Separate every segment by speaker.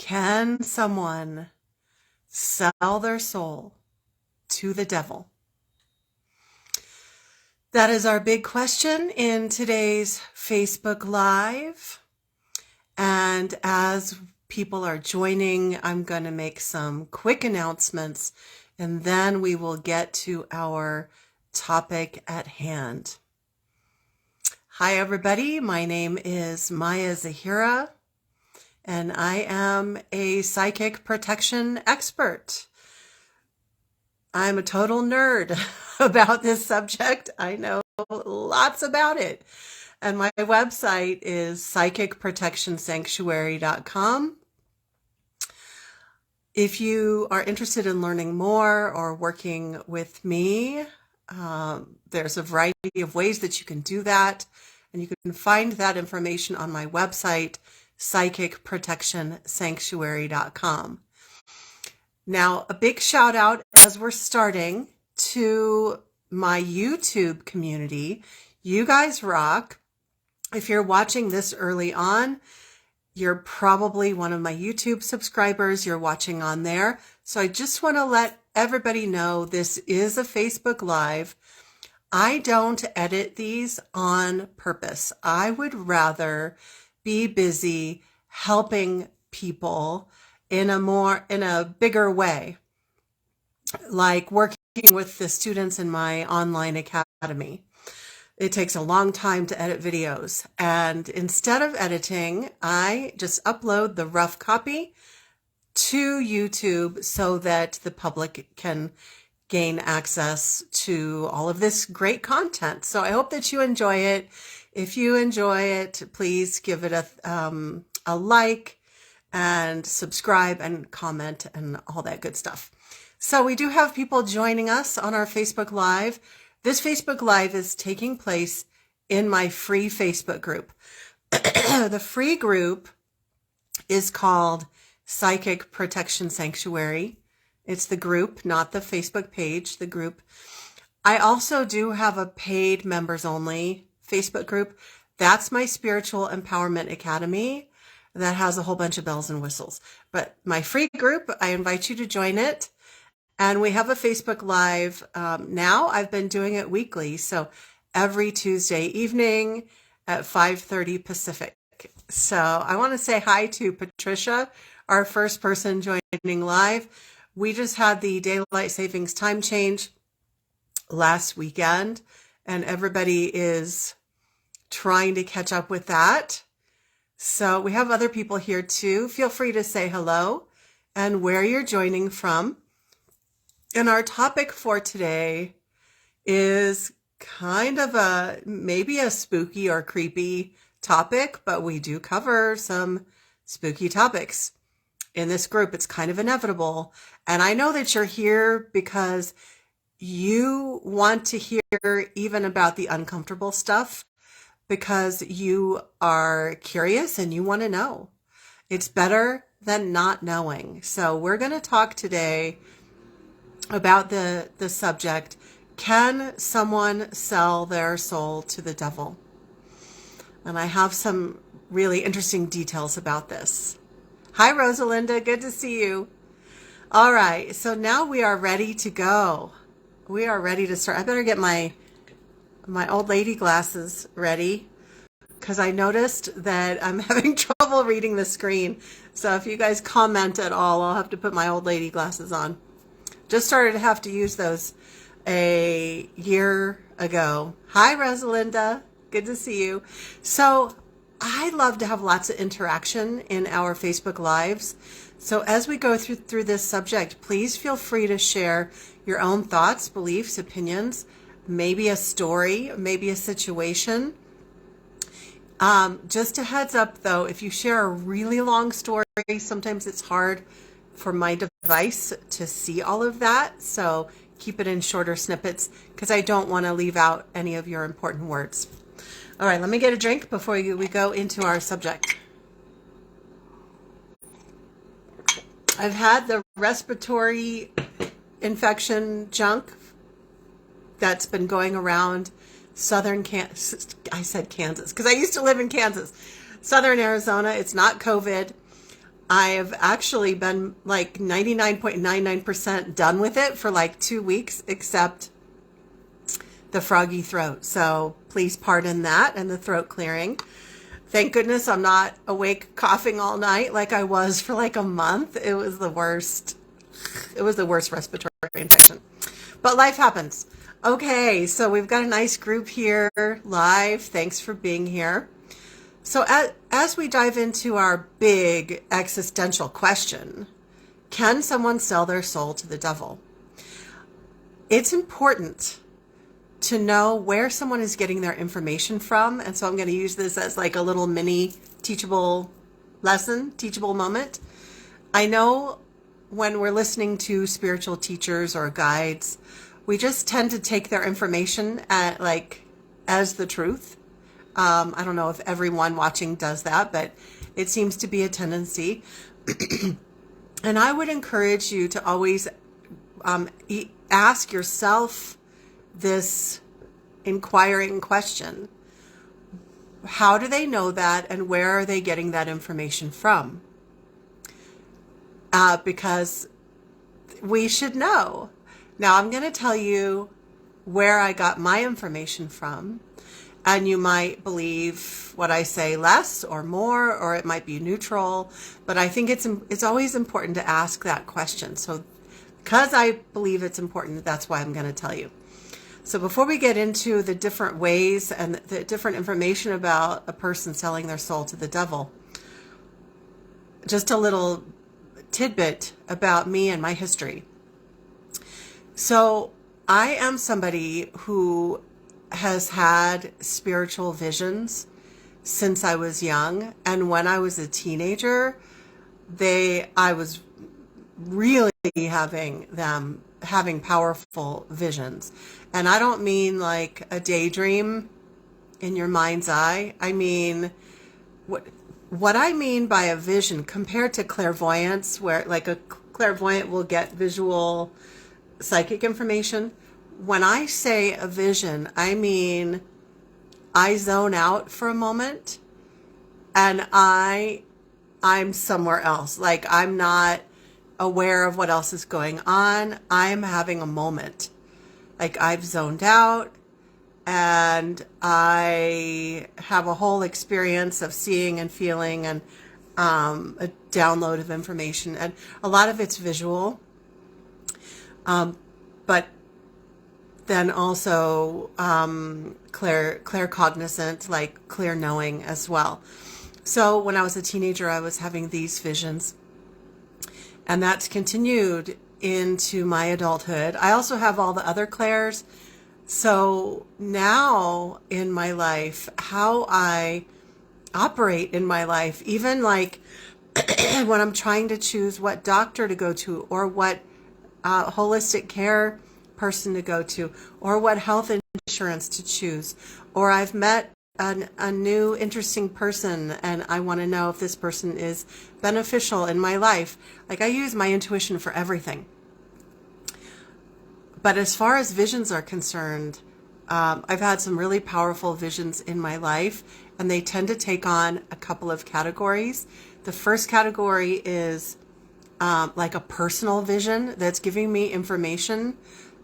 Speaker 1: Can someone sell their soul to the devil? That is our big question in today's Facebook Live. And as people are joining, I'm going to make some quick announcements, and then we will get to our topic at hand. Hi, everybody. My name is Maya Zahira, and I am a psychic protection expert. I'm a total nerd about this subject. I know lots about it. And my website is psychicprotectionsanctuary.com. If you are interested in learning more or working with me, there's a variety of ways that you can do that. And you can find that information on my website, psychicprotectionsanctuary.com. Now, a big shout out as we're starting to my YouTube community. You guys rock. If you're watching this early on, you're probably one of my YouTube subscribers. You're watching on there. So I just want to let everybody know this is a Facebook Live. I don't edit these on purpose. I would rather be busy helping people in a bigger way, like working with the students in my online academy. It takes a long time to edit videos, and instead of editing, I just upload the rough copy to YouTube so that the public can gain access to all of this great content. So I hope that you enjoy it. If you enjoy it, please give it a like and subscribe and comment and all that good stuff. So we do have people joining us on our Facebook Live. This Facebook Live is taking place in my free Facebook group. The free group is called Psychic Protection Sanctuary. It's the group, not the Facebook page, the group. I also do have a paid members only Facebook group. That's my Spiritual Empowerment Academy. That has a whole bunch of bells and whistles. But my free group, I invite you to join it. And we have a Facebook Live now. I've been doing it weekly, so every Tuesday evening at 5:30 Pacific. So I want to say hi to Patricia, our first person joining live. We just had the daylight savings time change last weekend, and everybody is trying to catch up with that. So we have other people here too. Feel free to say hello and where you're joining from. And our topic for today is kind of maybe a spooky or creepy topic, but we do cover some spooky topics in this group. It's kind of inevitable. And I know that you're here because you want to hear even about the uncomfortable stuff, because you are curious and you want to know. It's better than not knowing. So we're going to talk today about the subject, can someone sell their soul to the devil? And I have some really interesting details about this. Hi, Rosalinda. Good to see you. All right. So now we are ready to go. We are ready to start. I better get my old lady glasses ready, because I noticed that I'm having trouble reading the screen. So if you guys comment at all, I'll have to put my old lady glasses on. Just started to have to use those a year ago. Hi, Rosalinda. Good to see you. So I love to have lots of interaction in our Facebook Lives. So as we go through this subject, please feel free to share your own thoughts, beliefs, opinions, maybe a story, maybe a situation. Just a heads up, though, if you share a really long story, sometimes it's hard for my device to see all of that. So keep it in shorter snippets, because I don't want to leave out any of your important words. All right, let me get a drink before we go into our subject. I've had the respiratory infection junk that's been going around southern Kansas. I said Kansas because I used to live in Kansas. Southern Arizona. It's not COVID. I have actually been like 99.99% done with it for like 2 weeks, except the froggy throat. So please pardon that and the throat clearing. Thank goodness I'm not awake coughing all night like I was for like a month. It was the worst. It was the worst respiratory infection. But life happens. Okay, so we've got a nice group here live. Thanks for being here. So as we dive into our big existential question, can someone sell their soul to the devil? It's important to know where someone is getting their information from. And so I'm going to use this as like a little mini teachable lesson, teachable moment. I know when we're listening to spiritual teachers or guides, we just tend to take their information as the truth. I don't know if everyone watching does that, but it seems to be a tendency. And I would encourage you to always ask yourself this inquiring question. How do they know that, and where are they getting that information from? Because we should know. Now, I'm going to tell you where I got my information from, and you might believe what I say less or more, or it might be neutral, but I think it's always important to ask that question. So because I believe it's important, that's why I'm going to tell you. So before we get into the different ways and the different information about a person selling their soul to the devil, just a little tidbit about me and my history. So I am somebody who has had spiritual visions since I was young. And when I was a teenager, I was really having powerful visions. And I don't mean like a daydream in your mind's eye. I mean, what I mean by a vision compared to clairvoyance, where like a clairvoyant will get visual psychic information. When I say a vision, I mean I zone out for a moment and I'm somewhere else. Like I'm not aware of what else is going on. I'm having a moment. Like I've zoned out and I have a whole experience of seeing and feeling and a download of information. And a lot of it's visual. But then also claircognizant, like clear knowing as well. So when I was a teenager, I was having these visions, and that's continued into my adulthood. I also have all the other clairs. So now in my life, how I operate in my life, even like when I'm trying to choose what doctor to go to or what holistic care person to go to, or what health insurance to choose, or I've met a new interesting person and I want to know if this person is beneficial in my life. Like I use my intuition for everything. But as far as visions are concerned, I've had some really powerful visions in my life, and they tend to take on a couple of categories. The first category is like a personal vision that's giving me information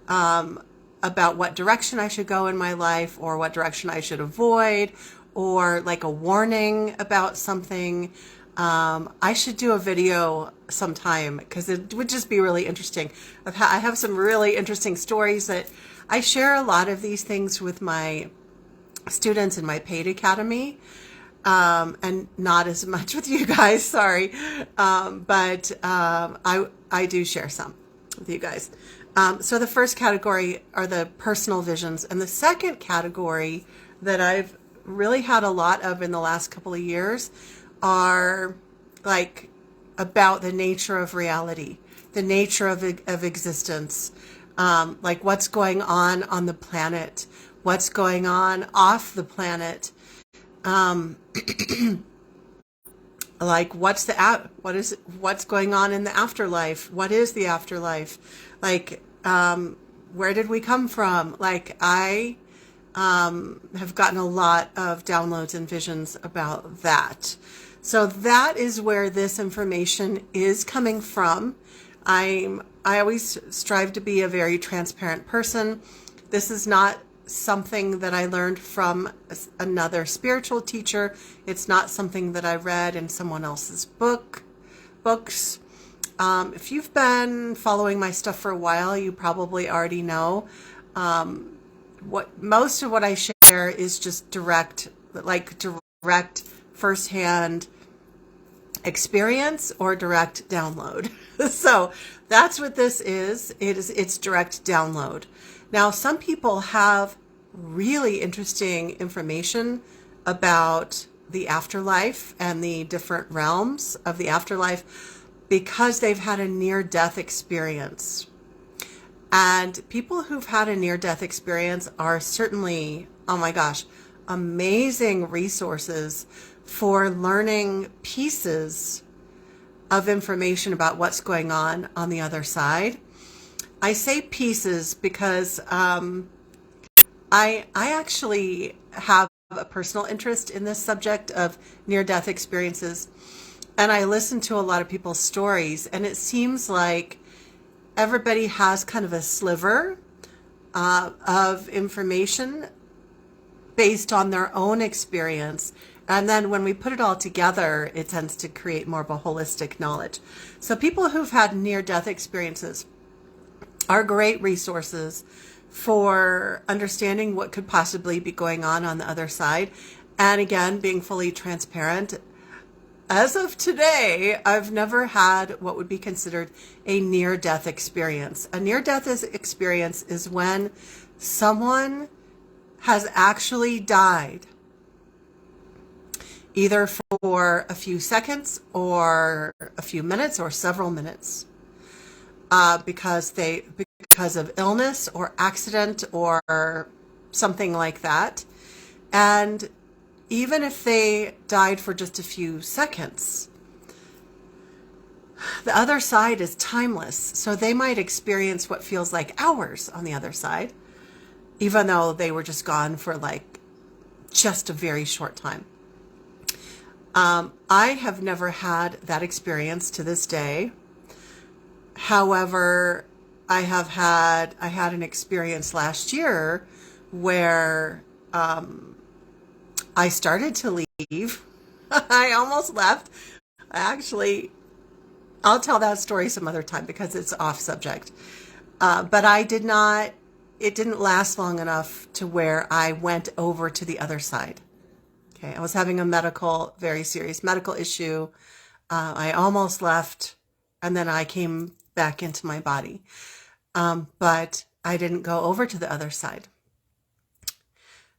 Speaker 1: about what direction I should go in my life, or what direction I should avoid, or like a warning about something. I should do a video sometime because it would just be really interesting. I have some really interesting stories that I share a lot of these things with my students in my paid academy. And not as much with you guys, sorry. But I do share some with you guys. So the first category are the personal visions. And the second category that I've really had a lot of in the last couple of years are like about the nature of reality, the nature of existence, like what's going on the planet, what's going on off the planet. Like what's going on in the afterlife? What is the afterlife? Like, where did we come from? Like I have gotten a lot of downloads and visions about that. So that is where this information is coming from. I always strive to be a very transparent person. This is not something that I learned from another spiritual teacher. It's not something that I read in someone else's books. If you've been following my stuff for a while, you probably already know. Most of what I share is just direct firsthand experience or direct download. So that's what this is. It's direct download. Now, some people have really interesting information about the afterlife and the different realms of the afterlife because they've had a near-death experience. And people who've had a near-death experience are certainly, oh my gosh, amazing resources for learning pieces of information about what's going on the other side. I say pieces because I actually have a personal interest in this subject of near-death experiences, and I listen to a lot of people's stories, and it seems like everybody has kind of a sliver of information based on their own experience. And then when we put it all together, it tends to create more of a holistic knowledge. So people who've had near-death experiences are great resources for understanding what could possibly be going on the other side. And again, being fully transparent. As of today, I've never had what would be considered a near-death experience. A near-death experience is when someone has actually died, either for a few seconds or a few minutes or several minutes, because of illness or accident or something like that. And even if they died for just a few seconds, the other side is timeless. So they might experience what feels like hours on the other side, even though they were just gone for like just a very short time. I have never had that experience to this day. However, I had an experience last year where I started to leave. I almost left. Actually, I'll tell that story some other time because it's off subject. But I did not, it didn't last long enough to where I went over to the other side. Okay, I was having a very serious medical issue. I almost left, and then I came back into my body. But I didn't go over to the other side.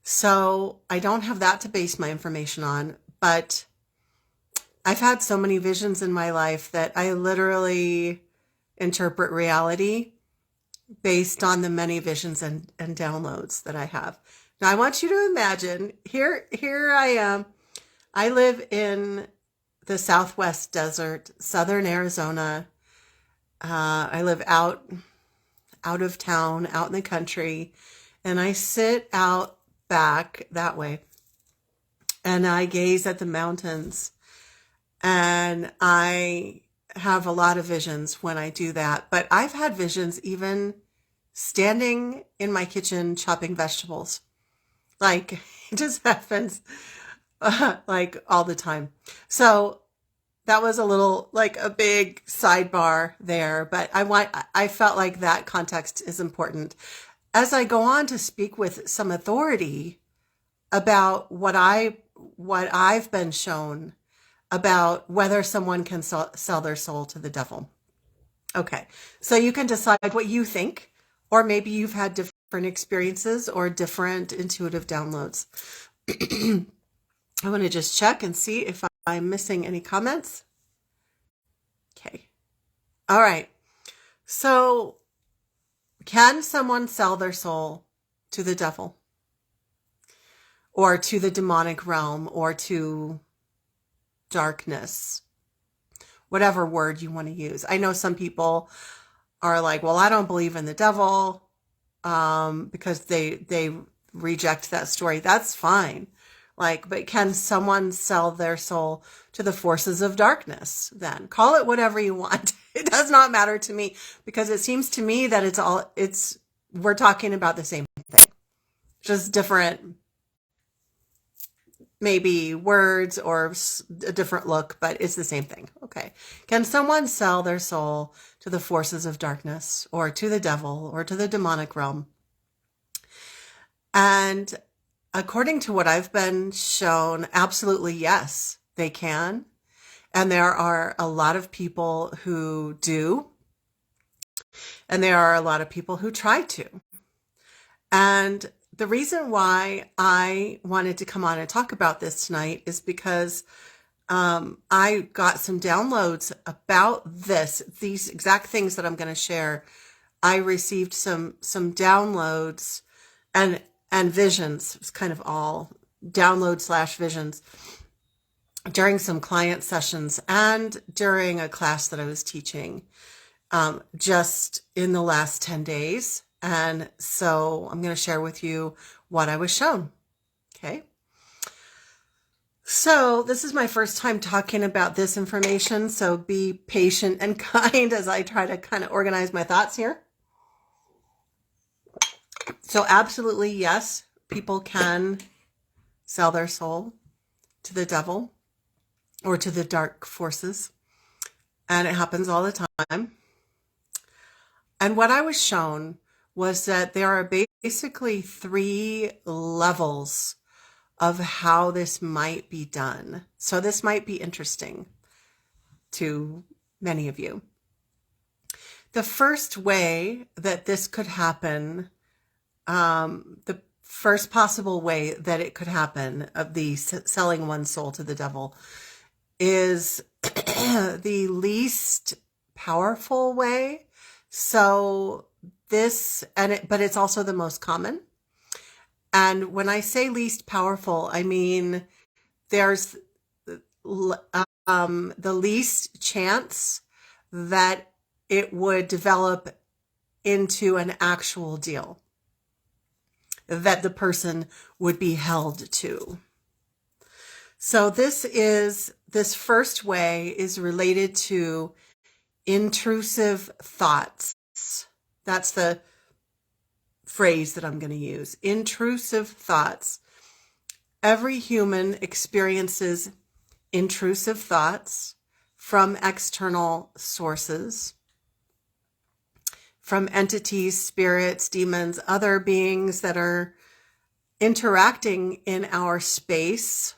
Speaker 1: So I don't have that to base my information on, but I've had so many visions in my life that I literally interpret reality based on the many visions and downloads that I have. Now I want you to imagine, here I am. I live in the Southwest desert, southern Arizona. I live out of town, out in the country, and I sit out back that way and I gaze at the mountains, and I have a lot of visions when I do that. But I've had visions even standing in my kitchen chopping vegetables. Like, it just happens like all the time. So that was a big sidebar there, but I felt like that context is important. As I go on to speak with some authority about what I've been shown about whether someone can sell their soul to the devil. Okay, so you can decide what you think, or maybe you've had different experiences or different intuitive downloads. I want to just check and see if I'm missing any comments. Okay. All right. So, can someone sell their soul to the devil or to the demonic realm or to darkness? Whatever word you want to use. I know some people are like, well, I don't believe in the devil because they reject that story. That's fine. Like, but can someone sell their soul to the forces of darkness? Then call it whatever you want. It does not matter to me, because it seems to me that we're talking about the same thing, just different, maybe words or a different look, but it's the same thing. Okay. Can someone sell their soul to the forces of darkness, or to the devil, or to the demonic realm? And according to what I've been shown, absolutely yes, they can. And there are a lot of people who do. And there are a lot of people who try to. And the reason why I wanted to come on and talk about this tonight is because I got some downloads about these exact things that I'm going to share. I received some downloads and visions. It's kind of all download/visions during some client sessions and during a class that I was teaching just in the last 10 days. And so I'm going to share with you what I was shown. Okay. So this is my first time talking about this information. So be patient and kind as I try to kind of organize my thoughts here. So absolutely, yes, people can sell their soul to the devil or to the dark forces. And it happens all the time. And what I was shown was that there are basically 3 levels of how this might be done. So this might be interesting to many of you. The first way that this could happen, the first possible way that it could happen of the selling one's soul to the devil, is the least powerful way. So but it's also the most common. And when I say least powerful, I mean there's the least chance that it would develop into an actual deal that the person would be held to. So this first way is related to intrusive thoughts. That's the phrase that I'm going to use. Intrusive thoughts. Every human experiences intrusive thoughts from external sources, from entities, spirits, demons, other beings that are interacting in our space.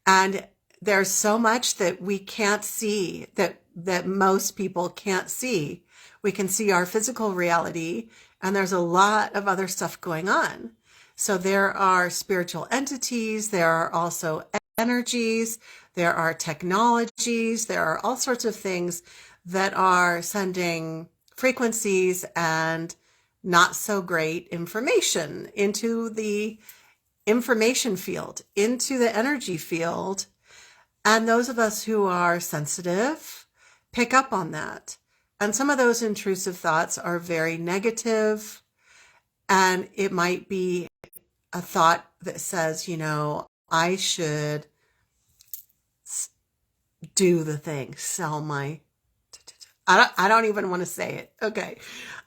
Speaker 1: And there's so much that we can't see, that most people can't see. We can see our physical reality, and there's a lot of other stuff going on. So there are spiritual entities, there are also energies, there are technologies, there are all sorts of things that are sending frequencies and not so great information into the information field, into the energy field. And those of us who are sensitive pick up on that. And some of those intrusive thoughts are very negative. And it might be a thought that says, I should do the thing, sell my, I don't even want to say it. Okay.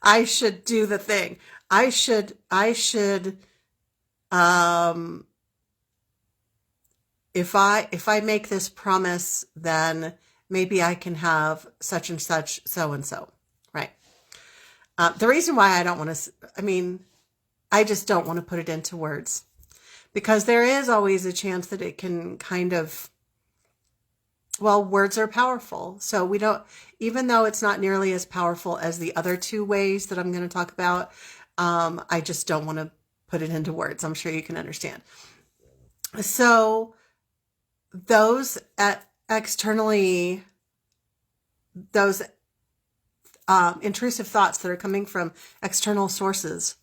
Speaker 1: I should do the thing. I should, if I make this promise, then maybe I can have such and such, so and so, right? The reason why I don't want to, I just don't want to put it into words, because there is always a chance that it can kind of, words are powerful. So we don't, even though it's not nearly as powerful as the other 2 ways that I'm going to talk about, I just don't want to put it into words. I'm sure you can understand. So those externally, those intrusive thoughts that are coming from external sources,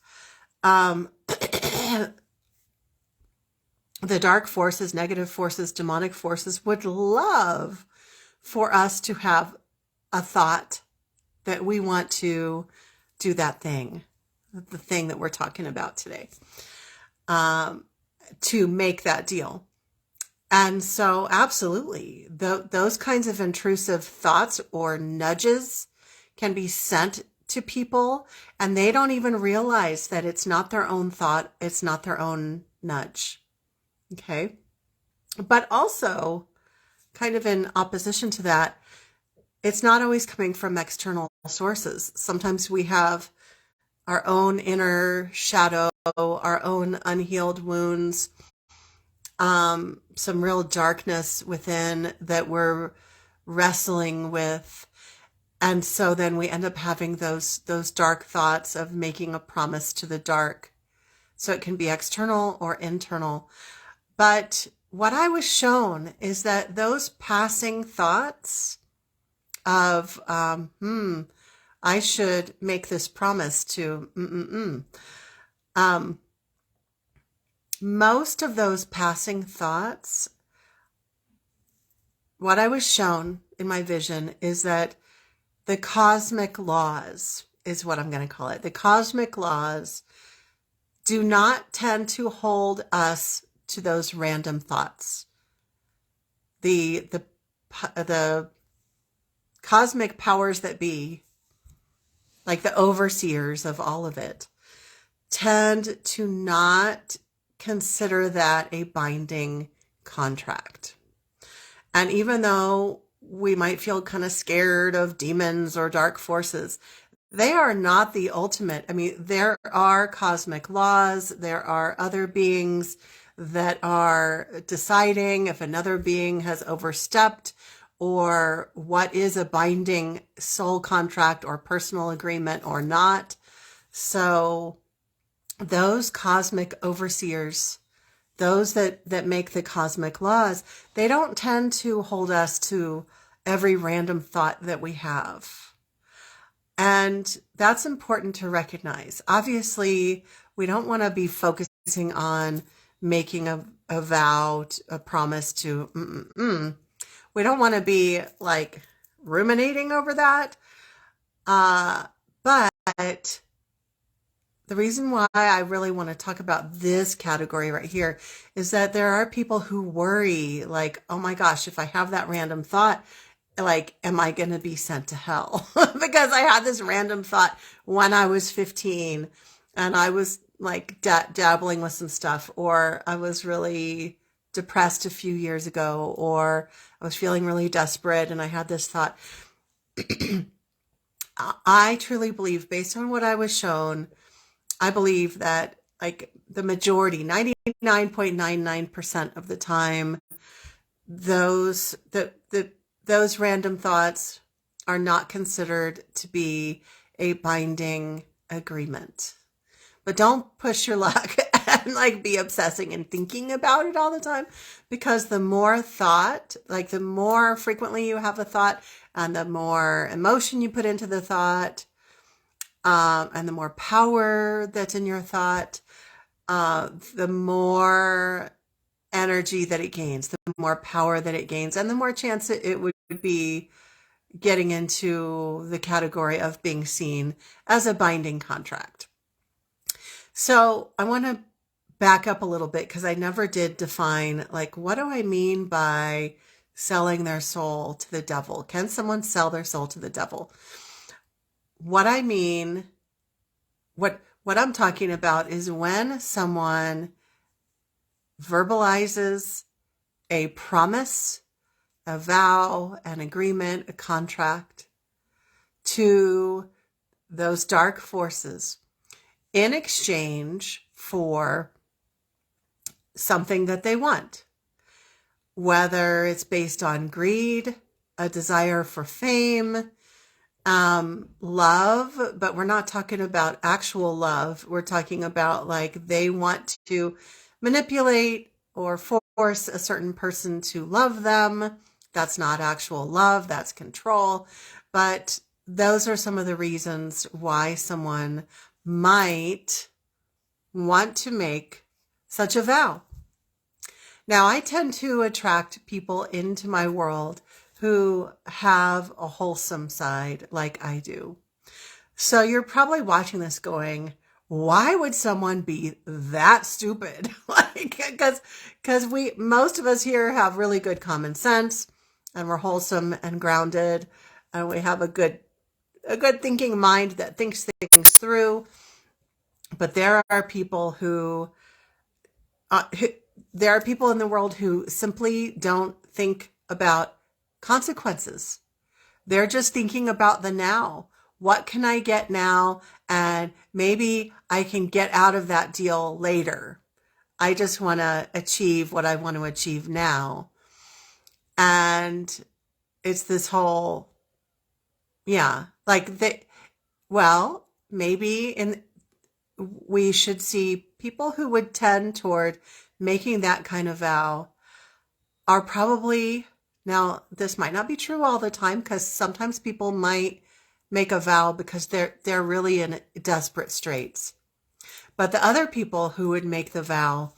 Speaker 1: the dark forces, negative forces, demonic forces would love for us to have a thought that we want to do that thing, the thing that we're talking about today. to make that deal. And so absolutely, those kinds of intrusive thoughts or nudges can be sent to people, and they don't even realize that it's not their own thought, it's not their own nudge. Okay? But also, kind of in opposition to that, it's not always coming from external sources. Sometimes we have our own inner shadow, our own unhealed wounds, some real darkness within that we're wrestling with. And so then we end up having those dark thoughts of making a promise to the dark. So it can be external or internal. But what I was shown is that those passing thoughts of, I should make this promise to, most of those passing thoughts, what I was shown in my vision is that the cosmic laws is what I'm going to call it. The cosmic laws do not tend to hold us to those random thoughts. The cosmic powers that be, like the overseers of all of it, tend to not consider that a binding contract. And even though we might feel kind of scared of demons or dark forces, they are not the ultimate. I mean, there are cosmic laws. There are other beings that are deciding if another being has overstepped or what is a binding soul contract or personal agreement or not. So those cosmic overseers, those that make the cosmic laws, they don't tend to hold us to every random thought that we have. And that's important to recognize. Obviously, we don't want to be focusing on making a vow, a promise to, we don't want to be like ruminating over that. But the reason why I really want to talk about this category right here is that there are people who worry, like, oh my gosh, if I have that random thought, like, am I going to be sent to hell? Because I had this random thought when I was 15 and I was like dabbling with some stuff, or I was really depressed a few years ago, or I was feeling really desperate and I had this thought. I truly believe, based on what I was shown, I believe that like the majority, 99.99% of the time, those random thoughts are not considered to be a binding agreement. But don't push your luck and like be obsessing and thinking about it all the time, because the more thought, like the more frequently you have a thought and the more emotion you put into the thought, and the more power that's in your thought, the more energy that it gains, the more power that it gains, and the more chance it would be getting into the category of being seen as a binding contract. So I want to back up a little bit, because I never did define, like, what do I mean by selling their soul to the devil? Can someone sell their soul to the devil? What I mean, what I'm talking about is when someone verbalizes a promise, a vow, an agreement, a contract to those dark forces in exchange for something that they want, whether it's based on greed, a desire for fame, love, but we're not talking about actual love. We're talking about like they want to manipulate or force a certain person to love them. That's not actual love, that's control. But those are some of the reasons why someone might want to make such a vow. Now, I tend to attract people into my world who have a wholesome side like I do. So you're probably watching this going, why would someone be that stupid? Like, because most of us here have really good common sense, and we're wholesome and grounded, and we have a good thinking mind that thinks things through. But there are people there are people in the world who simply don't think about consequences. They're just thinking about the now. What can I get now? And maybe I can get out of that deal later. I just want to achieve what I want to achieve now. And it's this whole, well, maybe we should see people who would tend toward making that kind of vow are probably, now this might not be true all the time, because sometimes people might make a vow because they're really in desperate straits. But the other people who would make the vow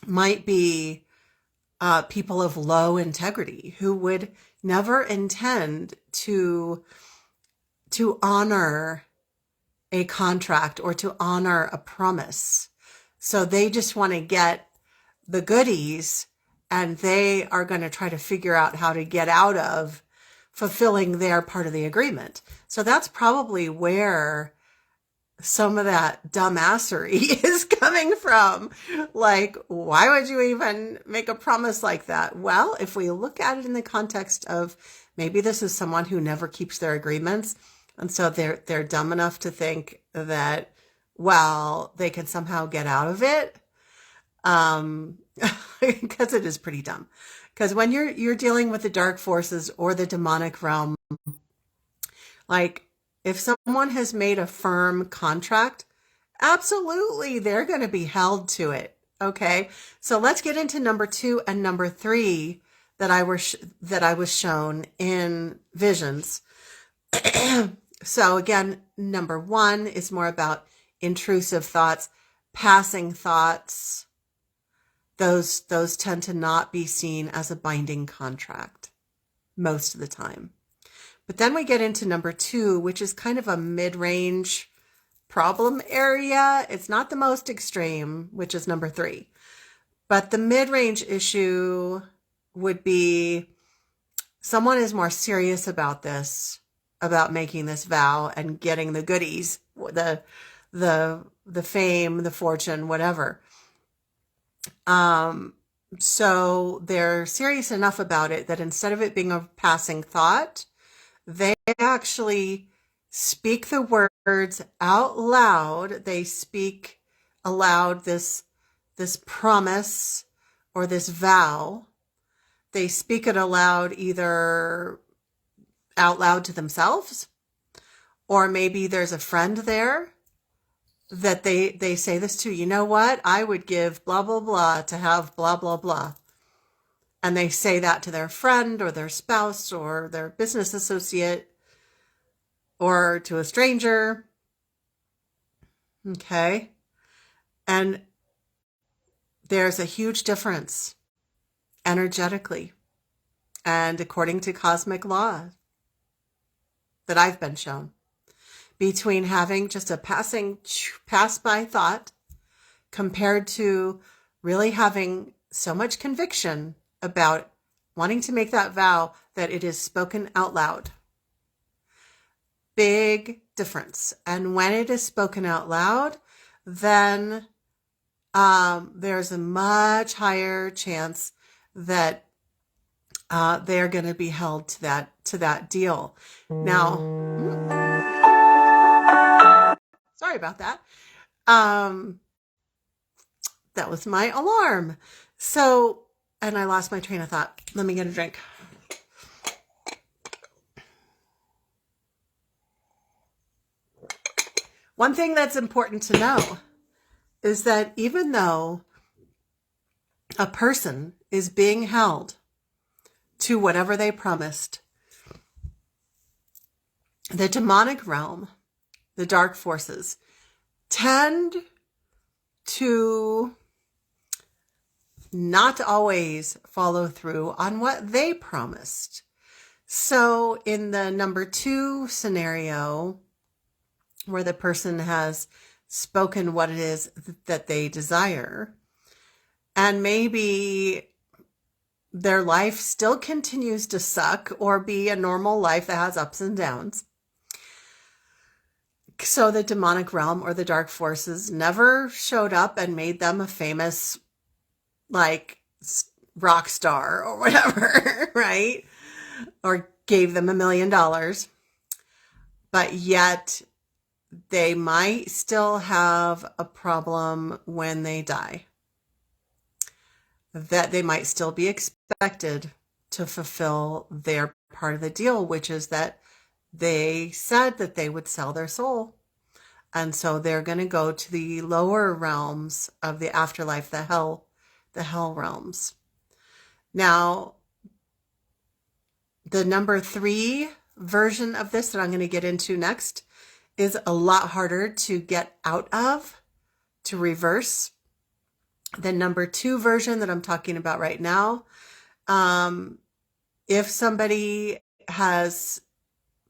Speaker 1: might be people of low integrity who would never intend to honor a contract or to honor a promise. So they just want to get the goodies, and they are going to try to figure out how to get out of fulfilling their part of the agreement. So that's probably where some of that dumbassery is coming from. Like, why would you even make a promise like that? Well, if we look at it in the context of maybe this is someone who never keeps their agreements, and so they're dumb enough to think that, well, they can somehow get out of it. Because it is pretty dumb. Because when you're dealing with the dark forces or the demonic realm, like, if someone has made a firm contract, absolutely, they're going to be held to it. Okay. So let's get into number 2 and number 3 that I was shown in visions. So again, number 1 is more about intrusive thoughts, passing thoughts. Those tend to not be seen as a binding contract most of the time. But then we get into number 2, which is kind of a mid-range problem area. It's not the most extreme, which is number 3. But the mid-range issue would be someone is more serious about this, about making this vow and getting the goodies, the fame, the fortune, whatever. So they're serious enough about it that instead of it being a passing thought, they actually speak the words out loud. They speak aloud this promise or this vow. They speak it aloud, either out loud to themselves, or maybe there's a friend there that they say this to. You know what? I would give blah, blah, blah to have blah, blah, blah. And they say that to their friend or their spouse or their business associate or to a stranger. Okay. And there's a huge difference energetically and according to cosmic law that I've been shown, between having just a pass by thought compared to really having so much conviction about wanting to make that vow that it is spoken out loud. Big difference. And when it is spoken out loud, then there's a much higher chance that they're going to be held to that deal. Now, sorry about that. That was my alarm. So, and I lost my train of thought. Let me get a drink. One thing that's important to know is that even though a person is being held to whatever they promised, the demonic realm, the dark forces, tend to not always follow through on what they promised. So in the number 2 scenario, where the person has spoken what it is that they desire. And maybe their life still continues to suck or be a normal life that has ups and downs. So the demonic realm or the dark forces never showed up and made them a famous, like, rock star or whatever, right? Or gave them $1 million. But yet they might still have a problem when they die. That they might still be expected to fulfill their part of the deal, which is that they said that they would sell their soul. And so they're going to go to the lower realms of the afterlife, the hell realms. Now, the number 3 version of this that I'm going to get into next is a lot harder to get out of, to reverse. The number 2 version that I'm talking about right now, if somebody has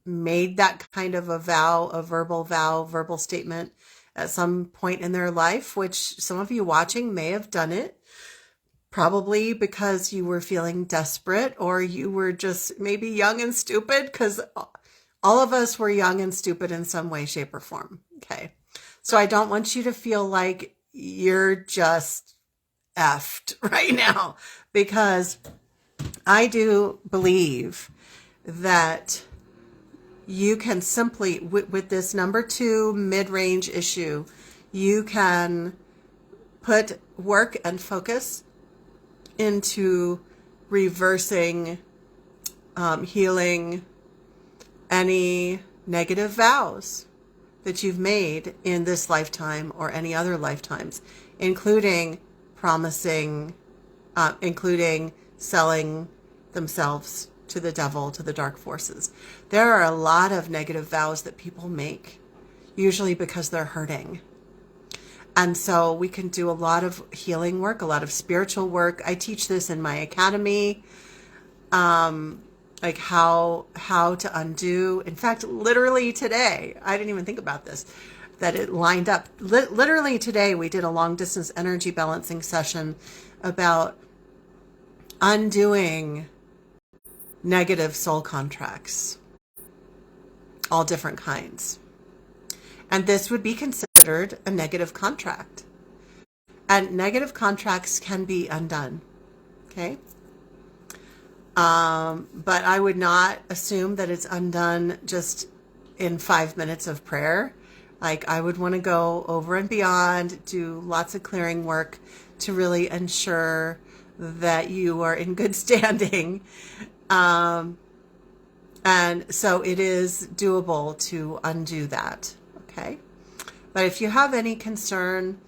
Speaker 1: made that kind of a vow, a verbal statement at some point in their life, which some of you watching may have done it, probably because you were feeling desperate or you were just maybe young and stupid, because all of us were young and stupid in some way, shape, or form. Okay. So I don't want you to feel like you're just effed right now, because I do believe that you can simply, with this number 2 mid-range issue, you can put work and focus into reversing, healing any negative vows that you've made in this lifetime or any other lifetimes, including promising, including selling themselves to the devil, to the dark forces. There are a lot of negative vows that people make, usually because they're hurting. And so we can do a lot of healing work, a lot of spiritual work. I teach this in my academy, like how to undo. In fact, literally today, I didn't even think about this, that it lined up. Literally today, we did a long distance energy balancing session about undoing negative soul contracts, all different kinds. And this would be considered a negative contract. And negative contracts can be undone. Okay? But I would not assume that it's undone just in 5 minutes of prayer. Like, I would want to go over and beyond, do lots of clearing work to really ensure that you are in good standing. And so it is doable to undo that. Okay. But if you have any concern,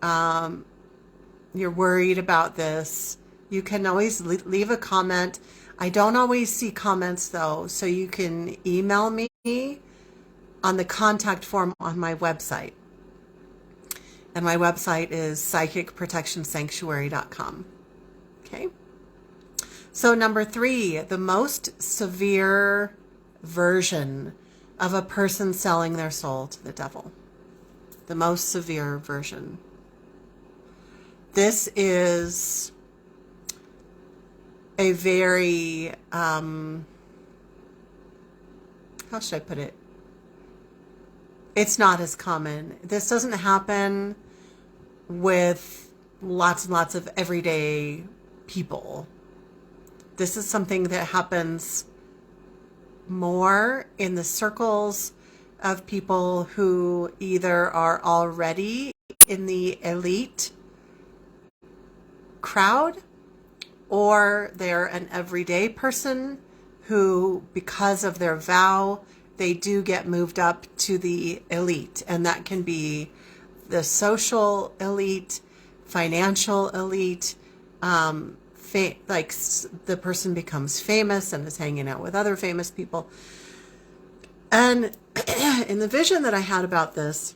Speaker 1: you're worried about this, you can always leave a comment. I don't always see comments though, so you can email me on the contact form on my website. And my website is psychicprotectionsanctuary.com. Okay. So number 3, the most severe version of a person selling their soul to the devil. The most severe version. This is a very, how should I put it? It's not as common. This doesn't happen with lots and lots of everyday people. This is something that happens more in the circles of people who either are already in the elite crowd, or they're an everyday person who, because of their vow, they do get moved up to the elite. And that can be the social elite, financial elite, like the person becomes famous and is hanging out with other famous people. And in the vision that I had about this,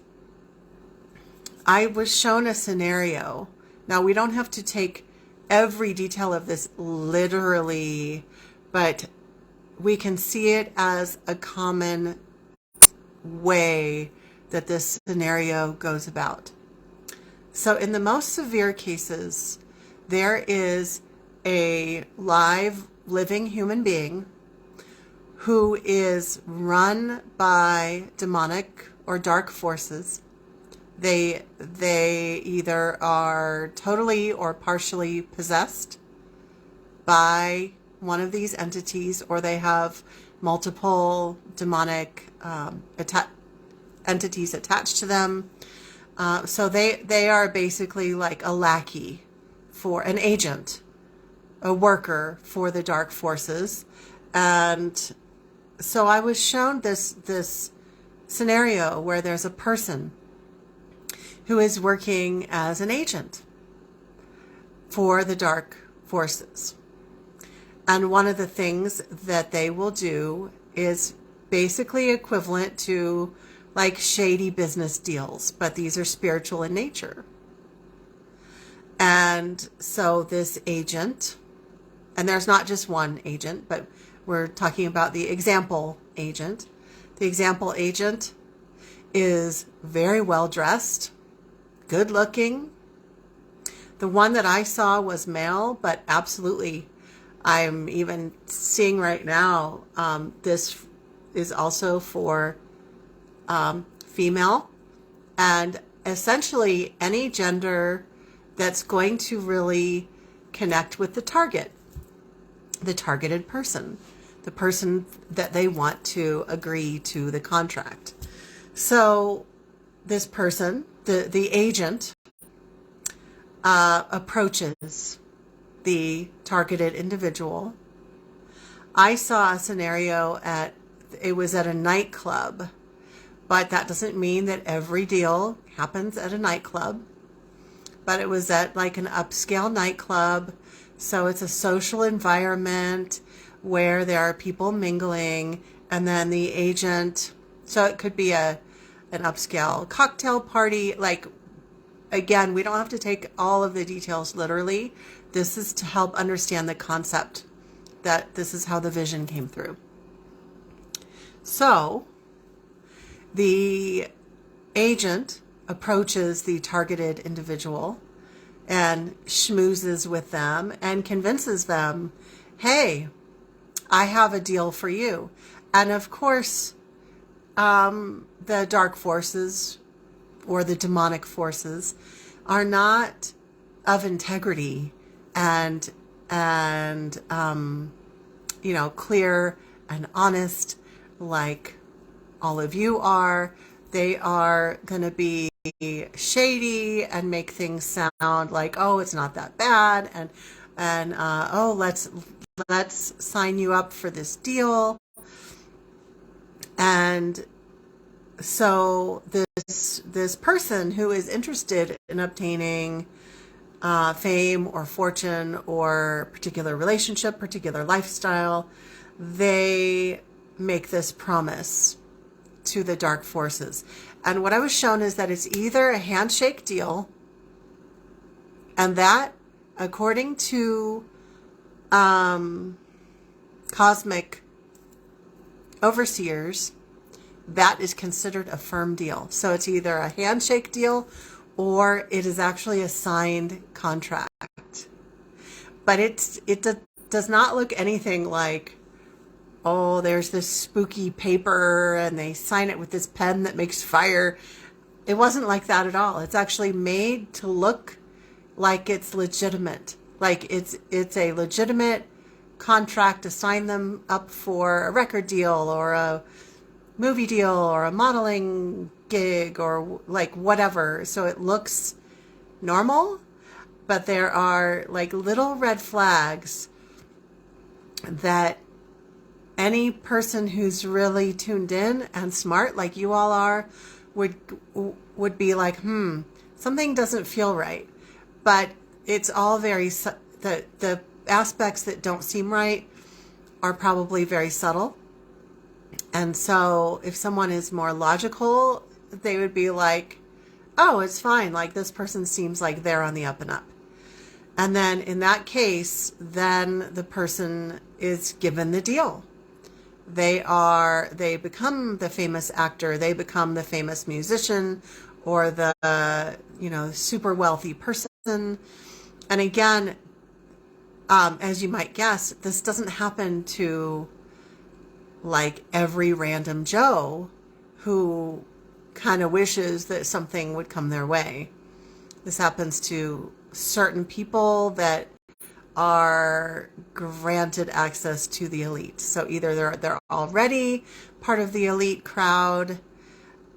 Speaker 1: I was shown a scenario. Now, we don't have to take every detail of this literally, but we can see it as a common way that this scenario goes about. So in the most severe cases, there is a live, living human being who is run by demonic or dark forces. They either are totally or partially possessed by one of these entities, or they have multiple demonic entities attached to them. So they are basically like a lackey for an agent, a worker for the dark forces. And so I was shown this scenario where there's a person who is working as an agent for the dark forces. And one of the things that they will do is basically equivalent to like shady business deals, but these are spiritual in nature. And so this agent, and there's not just one agent, but we're talking about the example agent. The example agent is very well dressed, good looking. The one that I saw was male, but absolutely, I'm even seeing right now, this is also for female, and essentially any gender that's going to really connect with the targeted person, the person that they want to agree to the contract. So this person, the agent, approaches the targeted individual. I saw a scenario it was at a nightclub, but that doesn't mean that every deal happens at a nightclub. But it was at like an upscale nightclub. So it's a social environment where there are people mingling, and then the agent, so it could be an upscale cocktail party. Like, again, we don't have to take all of the details literally. This is to help understand the concept that this is how the vision came through. So the agent approaches the targeted individual and schmoozes with them and convinces them, hey, I have a deal for you. And of course, the dark forces or the demonic forces are not of integrity and clear and honest like all of you are. They are going to be shady and make things sound like, oh, it's not that bad, and oh, let's sign you up for this deal. And so this person who is interested in obtaining fame or fortune or particular relationship, particular lifestyle, they make this promise to the dark forces. And what I was shown is that it's either a handshake deal, and that, according to cosmic overseers, that is considered a firm deal. So it's either a handshake deal or it is actually a signed contract. But it does not look anything like, oh, there's this spooky paper and they sign it with this pen that makes fire. It wasn't like that at all. It's actually made to look like it's legitimate. Like it's a legitimate contract to sign them up for a record deal or a movie deal or a modeling gig or like whatever. So it looks normal, but there are like little red flags that any person who's really tuned in and smart, like you all are, would be like, something doesn't feel right. But it's all very, the aspects that don't seem right are probably very subtle. And so if someone is more logical, they would be like, oh, it's fine. Like this person seems like they're on the up and up. And then in that case, then the person is given the deal. they become the famous actor, they become the famous musician, or the, super wealthy person. And again, as you might guess, this doesn't happen to like every random Joe who kind of wishes that something would come their way. This happens to certain people that are granted access to the elite. So either they're already part of the elite crowd,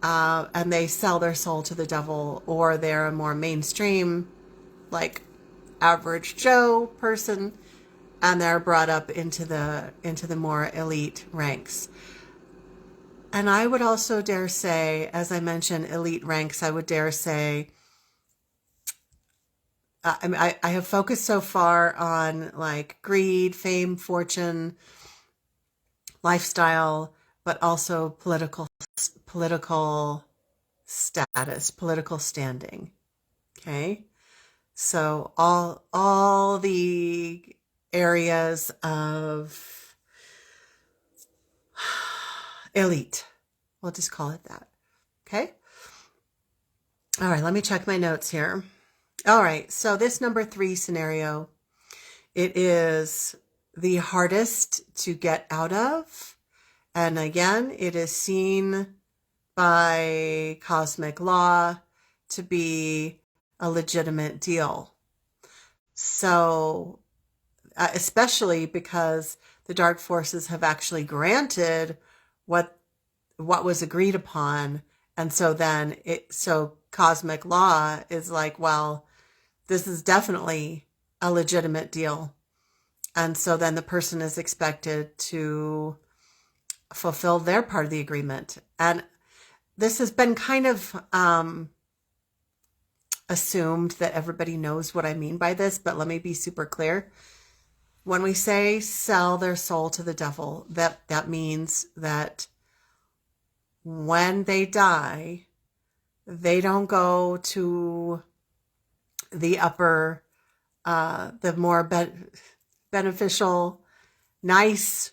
Speaker 1: and they sell their soul to the devil, or they're a more mainstream, like average Joe person, and they're brought up into the more elite ranks. And I would also dare say, as I mentioned, elite ranks, I would dare say, I have focused so far on like greed, fame, fortune, lifestyle, but also political status, political standing. Okay. So all the areas of elite, we'll just call it that. Okay. All right. Let me check my notes here. All right, so this number 3 scenario, it is the hardest to get out of. And again, it is seen by cosmic law to be a legitimate deal. So, especially because the dark forces have actually granted what was agreed upon. And so then so cosmic law is like, well, this is definitely a legitimate deal. And so then the person is expected to fulfill their part of the agreement. And this has been kind of assumed that everybody knows what I mean by this, but let me be super clear. When we say sell their soul to the devil, that means that when they die, they don't go to the upper, the more beneficial, nice,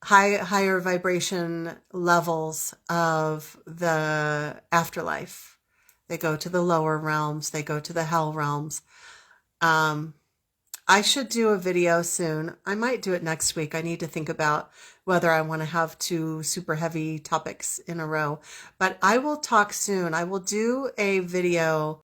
Speaker 1: higher vibration levels of the afterlife. They go to the lower realms. They go to the hell realms. I should do a video soon. I might do it next week. I need to think about whether I want to have 2 super heavy topics in a row. But I will talk soon. I will do a video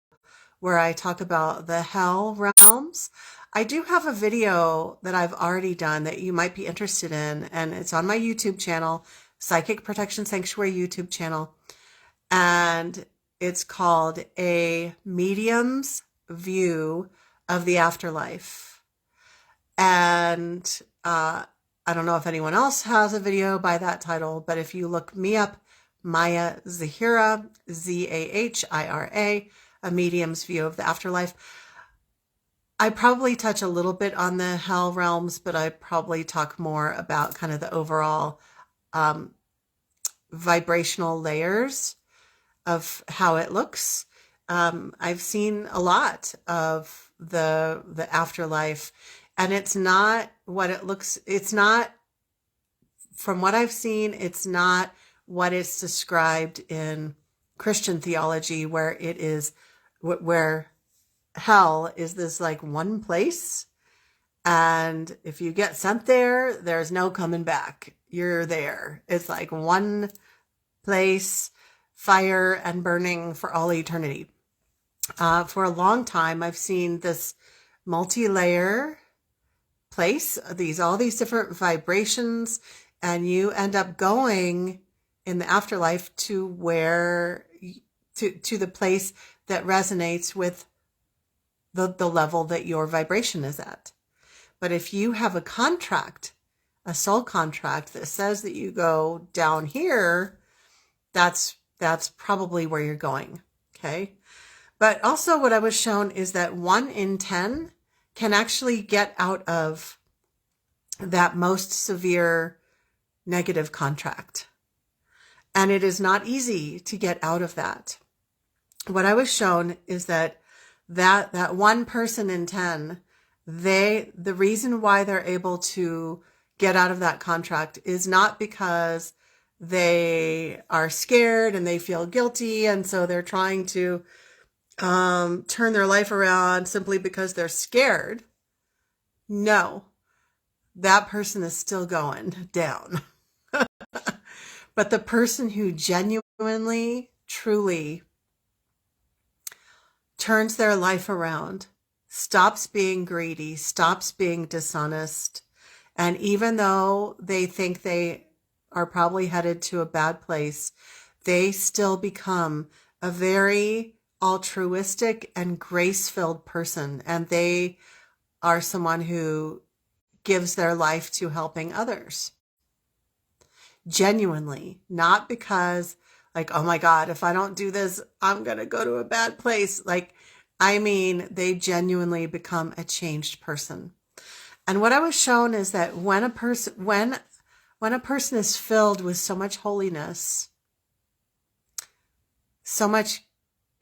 Speaker 1: where I talk about the hell realms. I do have a video that I've already done that you might be interested in, and it's on my YouTube channel, Psychic Protection Sanctuary YouTube channel, and it's called A Medium's View of the Afterlife. And I don't know if anyone else has a video by that title, but if you look me up, Maya Zahira, Zahira, A Medium's View of the Afterlife. I probably touch a little bit on the hell realms, but I probably talk more about kind of the overall vibrational layers of how it looks. I've seen a lot of the afterlife, and it's not what it looks. It's not, from what I've seen, it's not what it's described in Christian theology, where it is, where hell is this like one place, and if you get sent there, there's no coming back. You're there. It's like one place, fire and burning for all eternity. For a long time, I've seen this multi-layer place, all these different vibrations, and you end up going in the afterlife to where, to the place that resonates with the level that your vibration is at. But if you have a contract, a soul contract that says that you go down here, that's probably where you're going. Okay. But also what I was shown is that 1 in 10 can actually get out of that most severe negative contract. And it is not easy to get out of that. What I was shown is that one person in 10, the reason why they're able to get out of that contract is not because they are scared and they feel guilty, and so they're trying to turn their life around simply because they're scared. No, that person is still going down. But the person who genuinely, truly turns their life around, stops being greedy, stops being dishonest, and even though they think they are probably headed to a bad place, they still become a very altruistic and grace-filled person, and they are someone who gives their life to helping others. Genuinely, not because like, oh my God, if I don't do this, I'm going to go to a bad place. Like, I mean, they genuinely become a changed person. And what I was shown is that when a person is filled with so much holiness, so much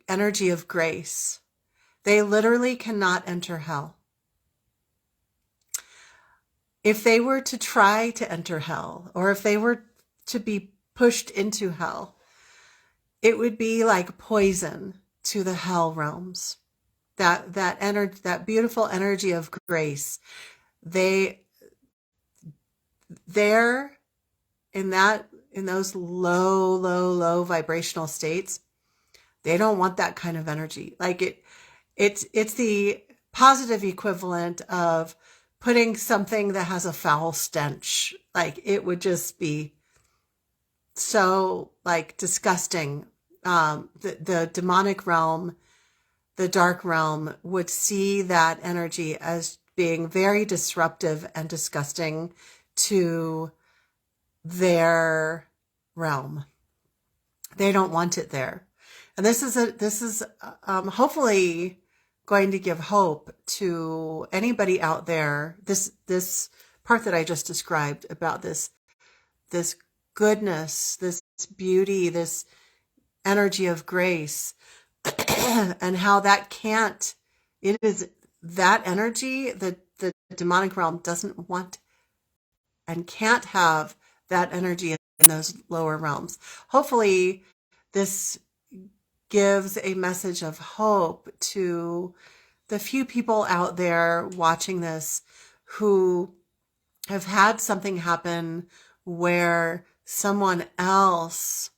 Speaker 1: energy of grace, they literally cannot enter hell. If they were to try to enter hell, or if they were to be pushed into hell, it would be like poison to the hell realms. That energy, that beautiful energy of grace, they're in those low vibrational states. They don't want that kind of energy. Like it's the positive equivalent of putting something that has a foul stench. Like, it would just be so like disgusting. The demonic realm, the dark realm, would see that energy as being very disruptive and disgusting to their realm. They don't want it there. And this is hopefully going to give hope to anybody out there. This part that I just described about this goodness, this beauty, this energy of grace, and how that it is that energy that the demonic realm doesn't want and can't have that energy in those lower realms. Hopefully this gives a message of hope to the few people out there watching this who have had something happen where someone else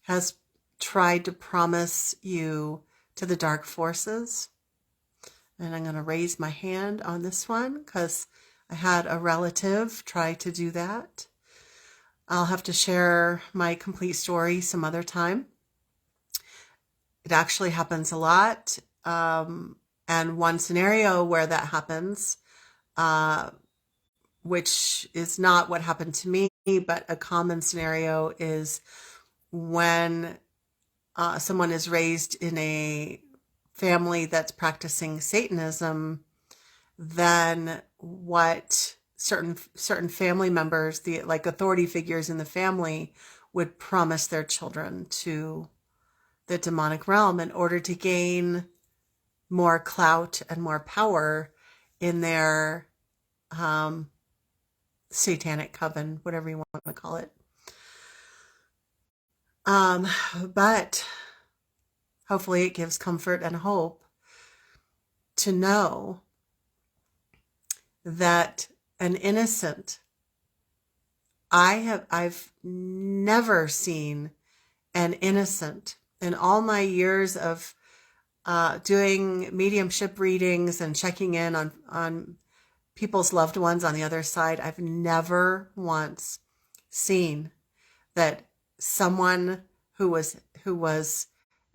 Speaker 1: has tried to promise you to the dark forces. And I'm going to raise my hand on this one because I had a relative try to do that. I'll have to share my complete story some other time. It actually happens a lot. And one scenario where that happens, which is not what happened to me, but a common scenario, is when someone is raised in a family that's practicing Satanism, then what certain family members, like authority figures in the family, would promise their children to the demonic realm in order to gain more clout and more power in their satanic coven, whatever you want to call it. But hopefully it gives comfort and hope to know that an innocent, I've never seen an innocent in all my years of doing mediumship readings and checking in on people's loved ones on the other side. I've never once seen that someone who was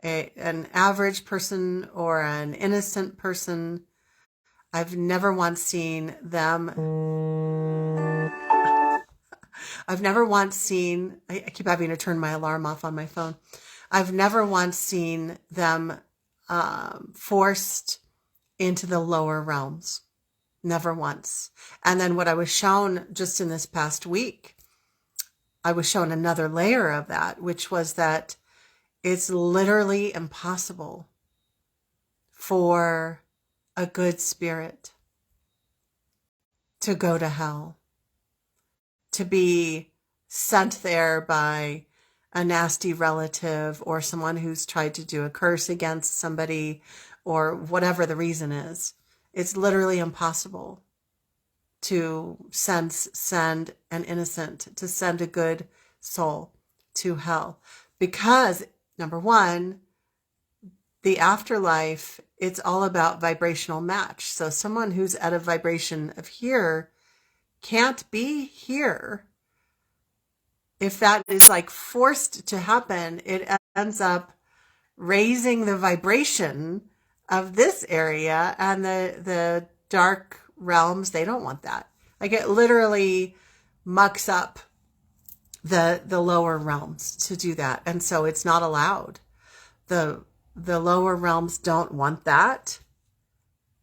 Speaker 1: an average person or an innocent person, I've never once seen them. I've never once seen, I keep having to turn my alarm off on my phone. I've never once seen them forced into the lower realms. Never once. And then what I was shown just in this past week, I was shown another layer of that, which was that it's literally impossible for a good spirit to go to hell. to be sent there by a nasty relative or someone who's tried to do a curse against somebody or whatever the reason is. It's literally impossible to send an innocent, to send a good soul to hell. Because, number one, the afterlife, it's all about vibrational match. So someone who's at a vibration of here can't be here. If that is like forced to happen, it ends up raising the vibration of this area, and the dark realms, they don't want that. Like, it literally mucks up the lower realms to do that. And so it's not allowed. The lower realms don't want that,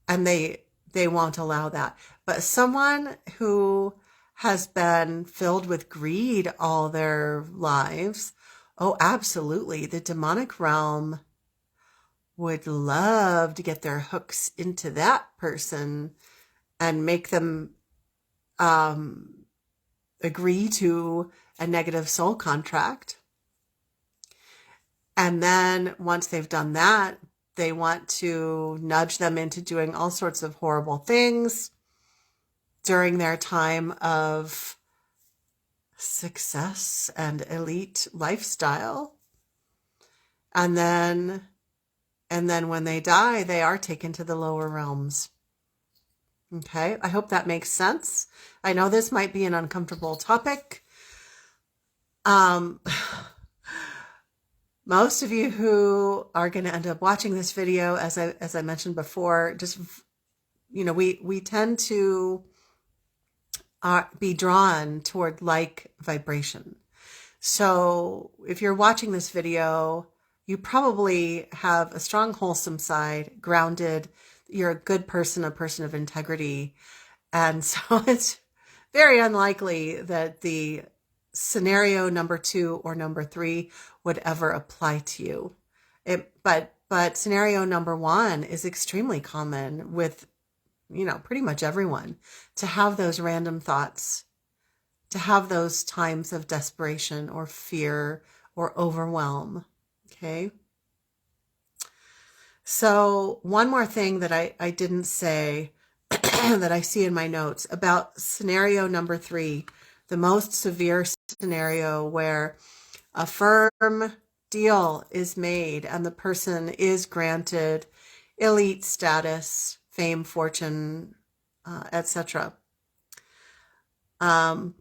Speaker 1: and they won't allow that. But someone who has been filled with greed all their lives, oh, absolutely. The demonic realm would love to get their hooks into that person and make them agree to a negative soul contract. And then once they've done that, they want to nudge them into doing all sorts of horrible things during their time of success and elite lifestyle. And then when they die, they are taken to the lower realms. Okay, I hope that makes sense. I know this might be an uncomfortable topic. Most of you who are going to end up watching this video, as I mentioned before, just, you know, we tend to be drawn toward like vibration. So if you're watching this video, you probably have a strong, wholesome side, grounded. You're a good person, a person of integrity. And so it's very unlikely that the scenario number 2 or number 3 would ever apply to you. But scenario number 1 is extremely common with, you know, pretty much everyone, to have those random thoughts, to have those times of desperation or fear or overwhelm. Okay. So one more thing that I didn't say that I see in my notes about scenario number 3, the most severe scenario where a firm deal is made and the person is granted elite status, fame, fortune, etc. And